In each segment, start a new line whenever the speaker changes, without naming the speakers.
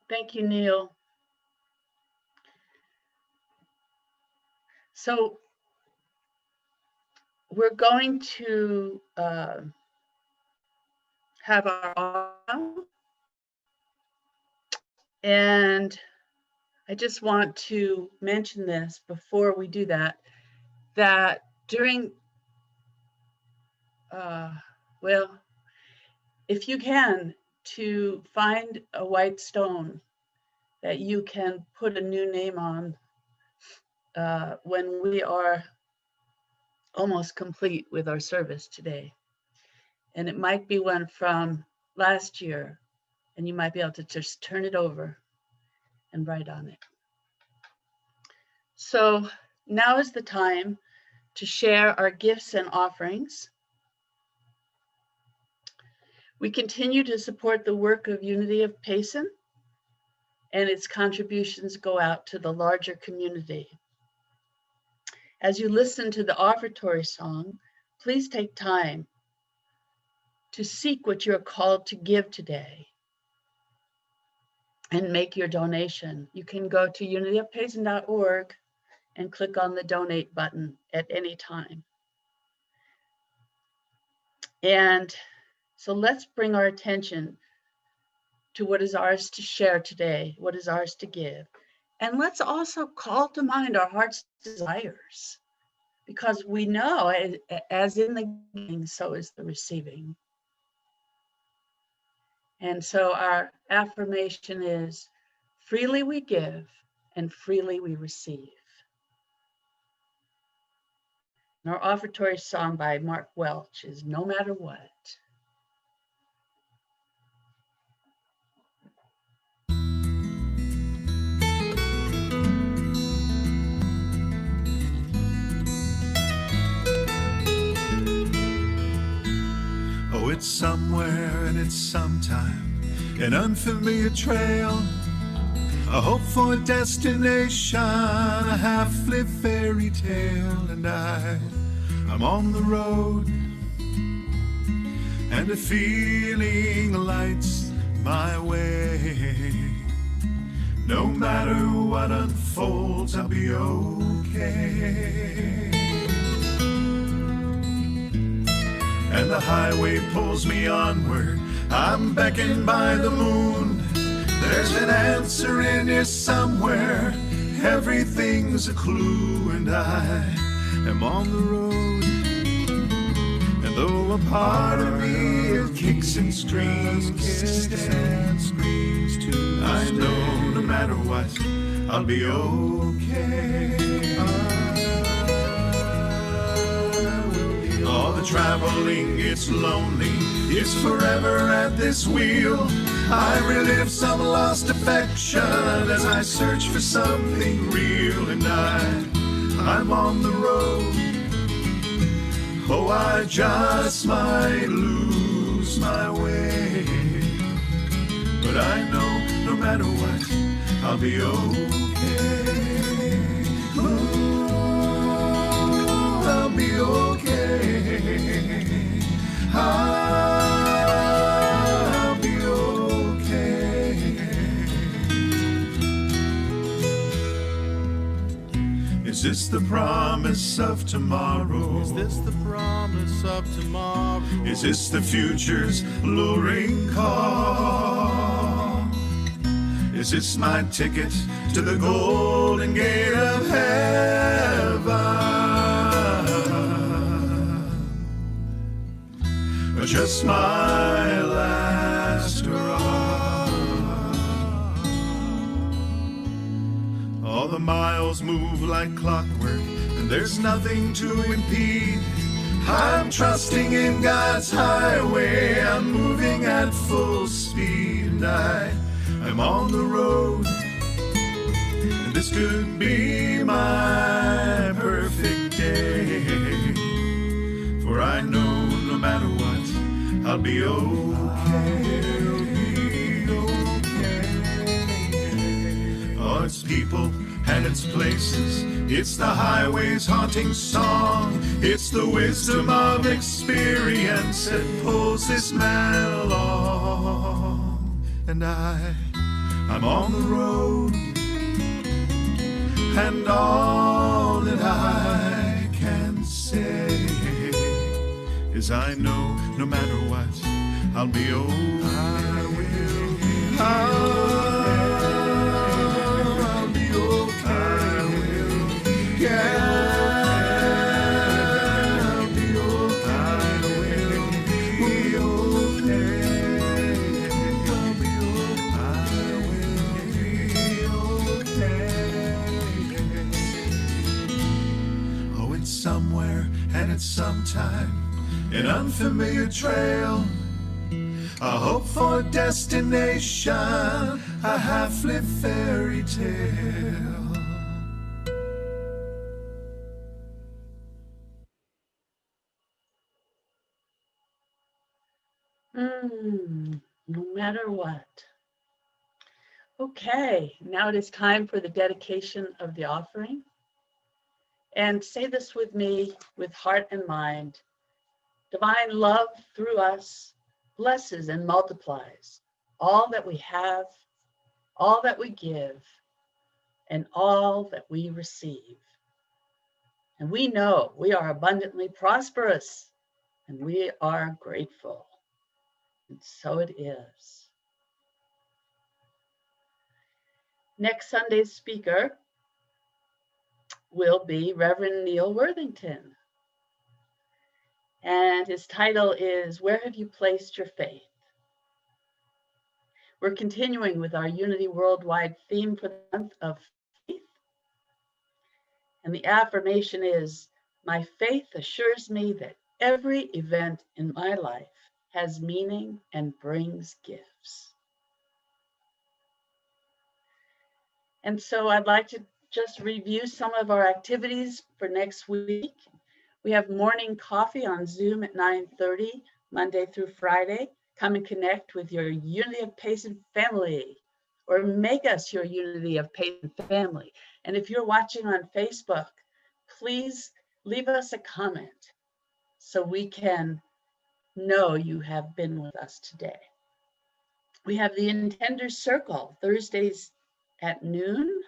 Thank you, Neil. So we're going to have our and I just want to mention this before we do that during, well, if you can, to find a white stone that you can put a new name on when we are almost complete with our service today. And it might be one from last year, and you might be able to just turn it over and write on it. So now is the time to share our gifts and offerings. We continue to support the work of Unity of Payson, and its contributions go out to the larger community. As you listen to the offertory song, please take time to seek what you're called to give today and make your donation. You can go to unityofpayson.org and click on the donate button at any time. And so let's bring our attention to what is ours to share today, what is ours to give. And let's also call to mind our heart's desires, because we know as in the giving, so is the receiving. And so our affirmation is, freely we give and freely we receive. And our offertory song by Mark Welch is No Matter What.
Oh, it's somewhere and it's sometime, an unfamiliar trail, a hope for a destination, a half-lit fairy tale, and I'm on the road, and a feeling lights my way. No matter what unfolds, I'll be okay. And the highway pulls me onward, I'm beckoned by the moon. There's an answer in here somewhere, everything's a clue, and I am on the road. And though a part of me it kicks and screams too, I know no matter what, I'll be okay. All the traveling, it's lonely, it's forever at this wheel. I relive some lost affection as I search for something real, and I'm on the road. Oh, I just might lose my way, but I know no matter what, I'll be okay. Ooh, I'll be okay. I'll be okay. Is this the promise of tomorrow?
Is this the promise of tomorrow?
Is this the future's luring call? Is this my ticket to the golden gate of heaven? Or just my last hurrah? All the miles move like clockwork, and there's nothing to impede. I'm trusting in God's highway, I'm moving at full speed, and I'm on the road. And this could be my perfect day, for I know no matter what, I'll be okay. Oh, it's people and its places, it's the highway's haunting song, it's the wisdom of experience that pulls this man along. And I'm on the road, and all that I can say is I know no matter what, I'll be okay. I'll be okay. Yeah. Somewhere and at some time, an unfamiliar trail, a hope for a destination, a half-lit fairy tale.
No matter what. Okay, now it is time for the dedication of the offering. And say this with me, with heart and mind. Divine love through us blesses and multiplies all that we have, all that we give, and all that we receive. And we know we are abundantly prosperous, and we are grateful. And so it is. Next Sunday's speaker will be Reverend Neil Worthington. And his title is, Where Have You Placed Your Faith? We're continuing with our Unity Worldwide theme for the month of faith. And the affirmation is, my faith assures me that every event in my life has meaning and brings gifts. And so I'd like to just review some of our activities for next week. We have morning coffee on Zoom at 9:30, Monday through Friday. Come and connect with your Unity of Payson family, or make us your Unity of Payson family. And if you're watching on Facebook, please leave us a comment so we can know you have been with us today. We have the Intender Circle, Thursdays at noon.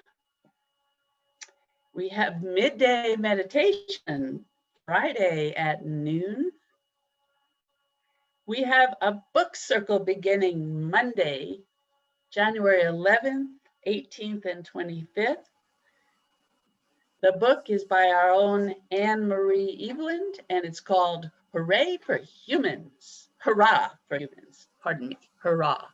We have midday meditation, Friday at noon. We have a book circle beginning Monday, January 11th, 18th, and 25th. The book is by our own Anne Marie Eveland, and it's called Hooray for Humans. Hurrah for Humans, pardon me, hurrah.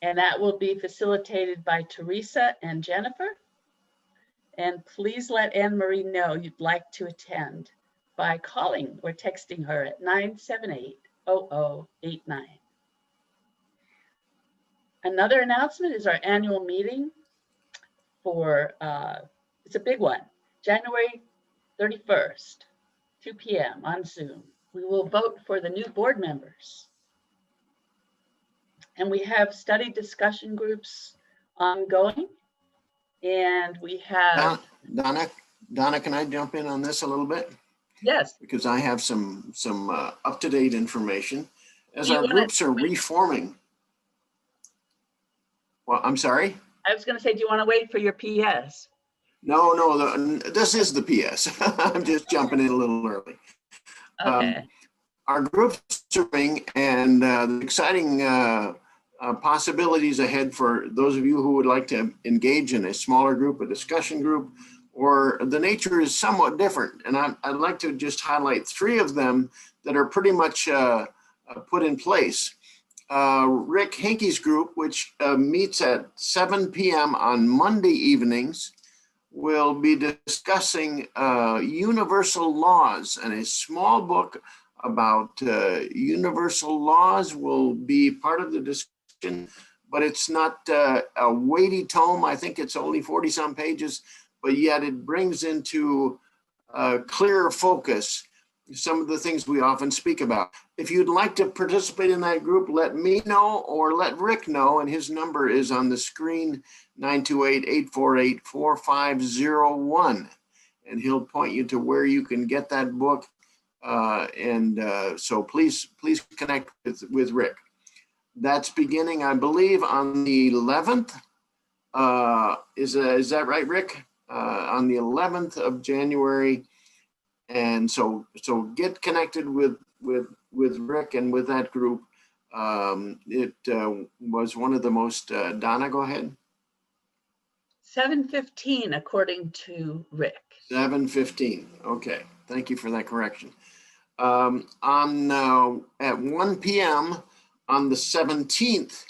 And that will be facilitated by Teresa and Jennifer. And please let Anne Marie know you'd like to attend by calling or texting her at 978-0089. Another announcement is our annual meeting for, it's a big one, January 31st, 2 p.m. on Zoom. We will vote for the new board members. And we have study discussion groups ongoing. And we have
Donna, can I jump in on this a little bit?
Yes.
Because I have some up-to-date information. As our groups are reforming. Well, I'm sorry?
I was going to say, do you want to wait for your PS?
No, this is the PS. I'm just jumping in a little early.
Okay.
Our groups are serving, and the exciting possibilities ahead for those of you who would like to engage in a smaller group, a discussion group, or the nature is somewhat different. And I'd like to just highlight 3 of them that are pretty much put in place. Rick Hinkey's group, which meets at 7 p.m. on Monday evenings, will be discussing universal laws, and a small book about universal laws will be part of the discussion, but it's not a weighty tome. I think it's only 40-some pages, but yet it brings into clearer focus some of the things we often speak about. If you'd like to participate in that group, let me know or let Rick know, and his number is on the screen, 928-848-4501. And he'll point you to where you can get that book. So please connect with Rick. That's beginning, I believe, on the 11th. Is that right, Rick? On the 11th of January. And so get connected with Rick and with that group. It was one of the most, Donna, go ahead.
7:15, according to Rick.
7:15. Okay, thank you for that correction. At 1 p.m. on the 17th,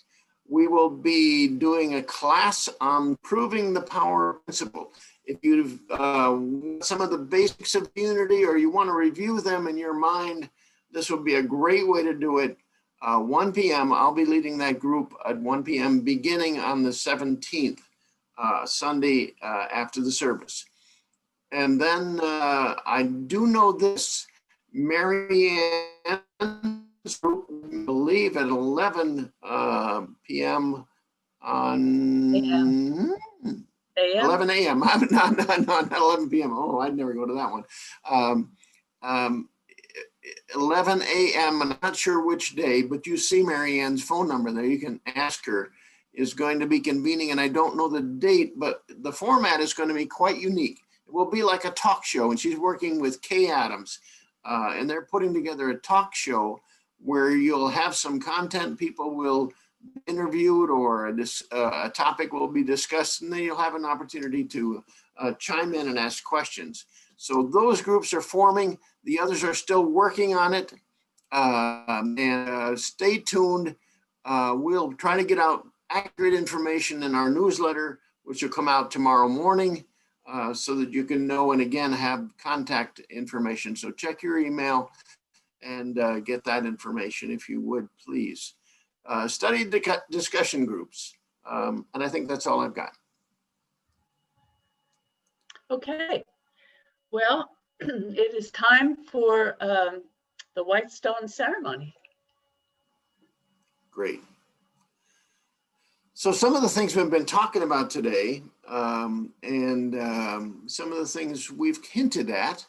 we will be doing a class on proving the power principle. If you've some of the basics of Unity, or you want to review them in your mind, this would be a great way to do it. 1 p.m. I'll be leading that group at 1 p.m. beginning on the 17th, Sunday after the service. And then I do know this, Mary Ann's group, I believe at 11 p.m. on
AM?
11 a.m. Not 11 p.m. Oh, I'd never go to that one. 11 a.m. I'm not sure which day, but you see Mary Ann's phone number there. You can ask her. Is going to be convening, and I don't know the date, but the format is going to be quite unique. It will be like a talk show, and she's working with Kay Adams, and they're putting together a talk show where you'll have some content, people will be interviewed, or a topic will be discussed, and then you'll have an opportunity to chime in and ask questions. So those groups are forming. The others are still working on it, and stay tuned. We'll try to get out accurate information in our newsletter, which will come out tomorrow morning, so that you can know and again have contact information. So check your email and get that information if you would, please. Study discussion groups. And I think that's all I've got.
Okay. Well, it is time for the White Stone ceremony.
Great. So some of the things we've been talking about today, and some of the things we've hinted at,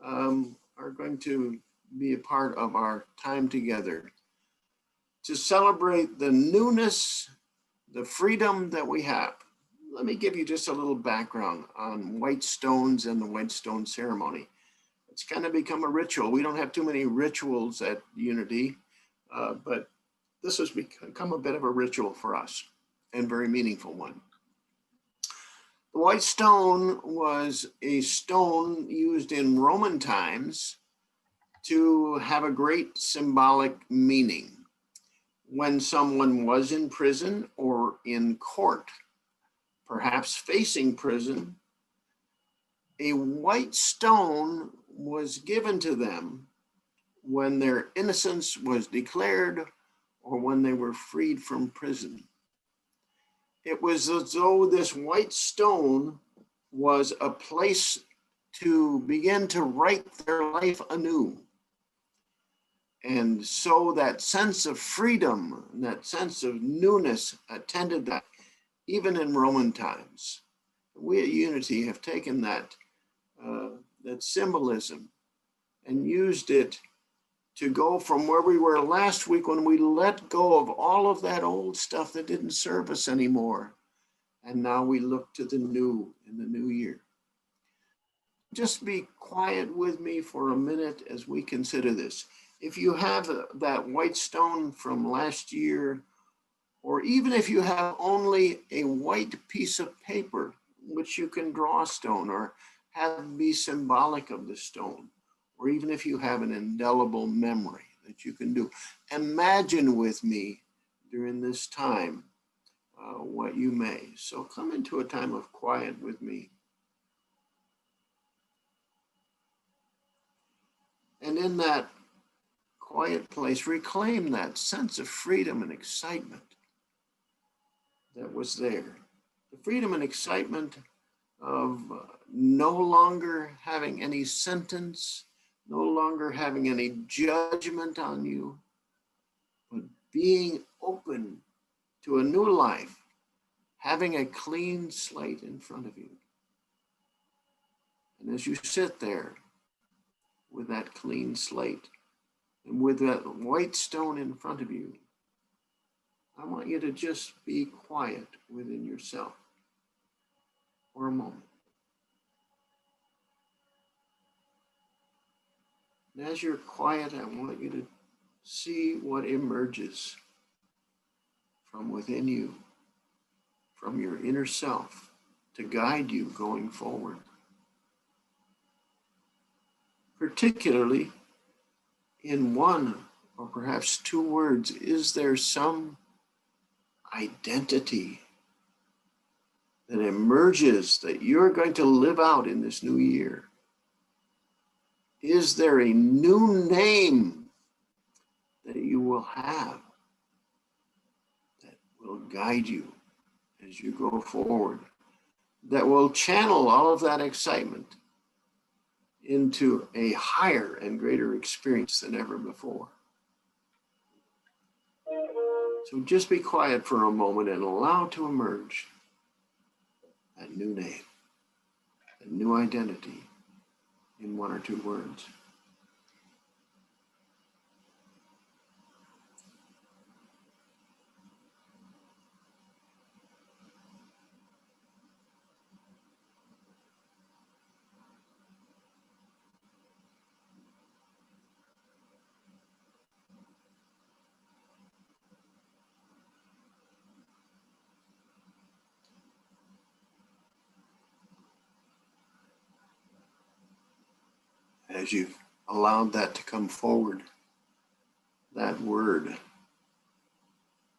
are going to be a part of our time together to celebrate the newness, the freedom that we have. Let me give you just a little background on white stones and the white stone ceremony. It's kind of become a ritual. We don't have too many rituals at Unity, but this has become a bit of a ritual for us, and very meaningful one. The white stone was a stone used in Roman times to have a great symbolic meaning. When someone was in prison or in court, perhaps facing prison, a white stone was given to them when their innocence was declared or when they were freed from prison. It was as though this white stone was a place to begin to write their life anew. And so that sense of freedom, that sense of newness attended that, even in Roman times. We at Unity have taken that symbolism and used it to go from where we were last week when we let go of all of that old stuff that didn't serve us anymore. And now we look to the new in the new year. Just be quiet with me for a minute as we consider this. If you have that white stone from last year, or even if you have only a white piece of paper, which you can draw a stone or have be symbolic of the stone, or even if you have an indelible memory that you can do, imagine with me during this time what you may. So come into a time of quiet with me. And in that quiet place, reclaim that sense of freedom and excitement that was there. The freedom and excitement of no longer having any sentence, no longer having any judgment on you, but being open to a new life, having a clean slate in front of you. And as you sit there with that clean slate and with that white stone in front of you, I want you to just be quiet within yourself for a moment. And as you're quiet, I want you to see what emerges from within you, from your inner self, to guide you going forward. Particularly in one or perhaps two words, is there some identity that emerges that you're going to live out in this new year? Is there a new name that you will have that will guide you as you go forward, that will channel all of that excitement into a higher and greater experience than ever before? So just be quiet for a moment and allow to emerge that new name, that new identity in one or two words. As you've allowed that to come forward, that word,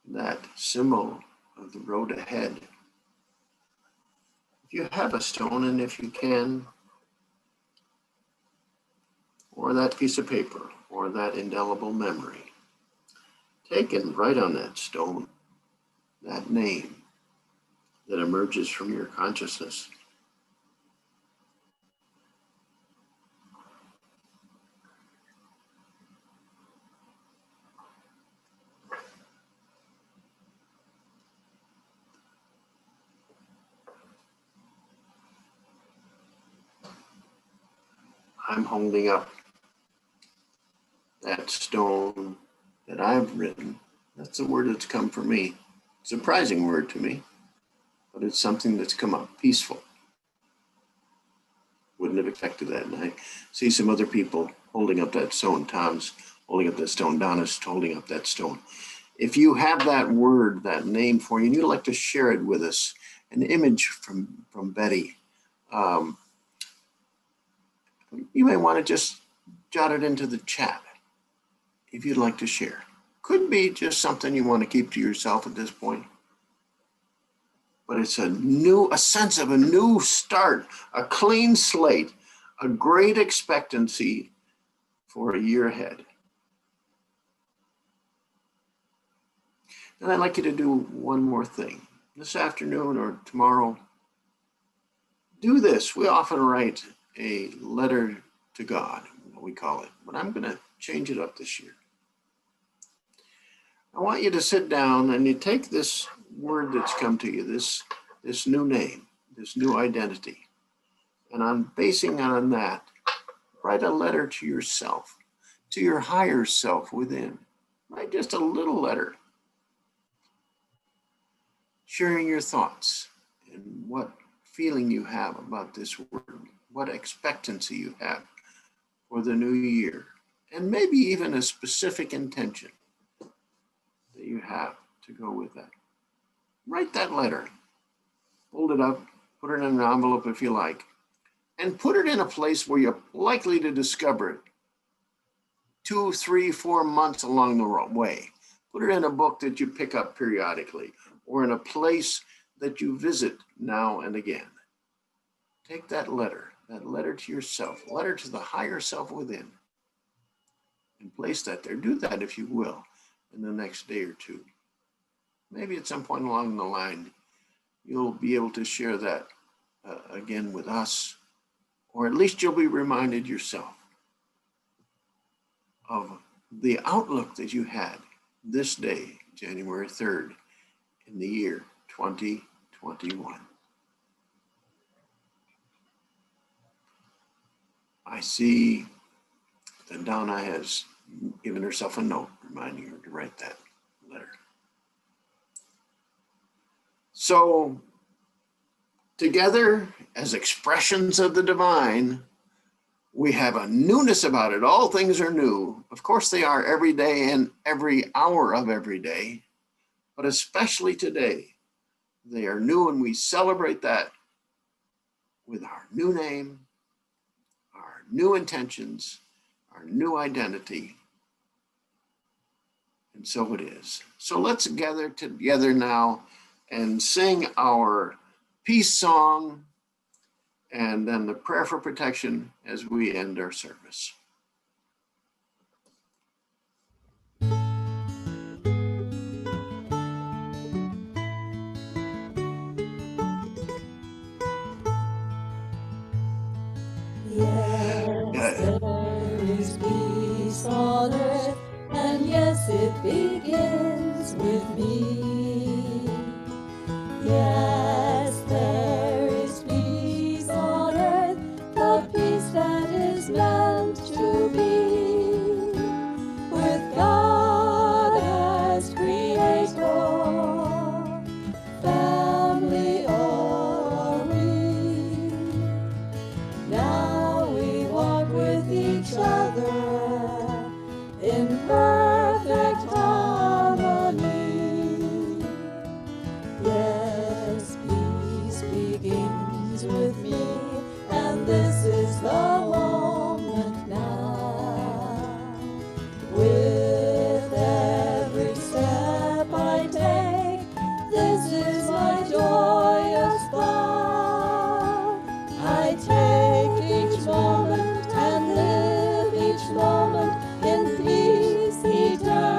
that symbol of the road ahead. If you have a stone, and if you can, or that piece of paper, or that indelible memory, take and write on that stone that name that emerges from your consciousness. I'm holding up that stone that I've written. That's the word that's come for me. Surprising word to me, but it's something that's come up, peaceful. Wouldn't have expected that. And I see some other people holding up that stone. Tom's holding up that stone. Donna's holding up that stone. If you have that word, that name for you, and you'd like to share it with us, an image from Betty, you may want to just jot it into the chat if you'd like to share. Could be just something you want to keep to yourself at this point. But it's a sense of a new start, a clean slate, a great expectancy for a year ahead. And I'd like you to do one more thing. This afternoon or tomorrow, do this. We often write a letter to God, what we call it, but I'm going to change it up this year. I want you to sit down and you take this word that's come to you, this new name, this new identity, and I'm basing on that, write a letter to yourself, to your higher self within. Write just a little letter, sharing your thoughts and what feeling you have about this word, what expectancy you have for the new year, and maybe even a specific intention that you have to go with that. Write that letter, fold it up, put it in an envelope if you like, and put it in a place where you're likely to discover it 2, 3, 4 months along the way. Put it in a book that you pick up periodically, or in a place that you visit now and again. Take that letter to yourself, letter to the higher self within, and place that there. Do that if you will in the next day or two. Maybe at some point along the line, you'll be able to share that again with us, or at least you'll be reminded yourself of the outlook that you had this day, January 3rd, in the year 2021. I see that Donna has given herself a note reminding her to write that letter. So together as expressions of the divine, we have a newness about it. All things are new. Of course they are every day and every hour of every day, but especially today, they are new, and we celebrate that with our new name, our new intentions, our new identity. And so it is. So let's gather together now and sing our peace song and then the prayer for protection as we end our service.
Yes, there is peace on earth, and yes, it begins with me. Yes, there is peace on earth, the peace that is meant to be, with God as creator, family are we. Now we walk with each other in perfect harmony. Yes, peace begins with me, and this is the moment now. With every step I take, this is my joyous thought. I take each moment and live each moment in peace eternally.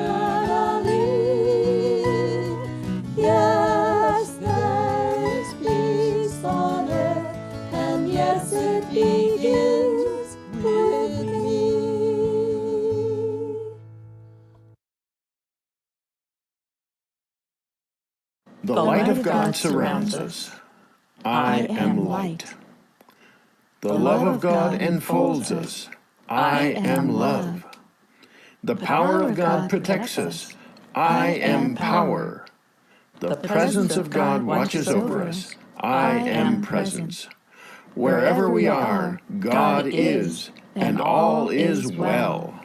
Yes, there is peace on earth, and yes, it begins with me.
The light of God surrounds us. I am light. The love of God enfolds us. I am love. The power of God protects us. I am power. The presence of God watches over us. I am presence. Wherever we are, God is, and all is well.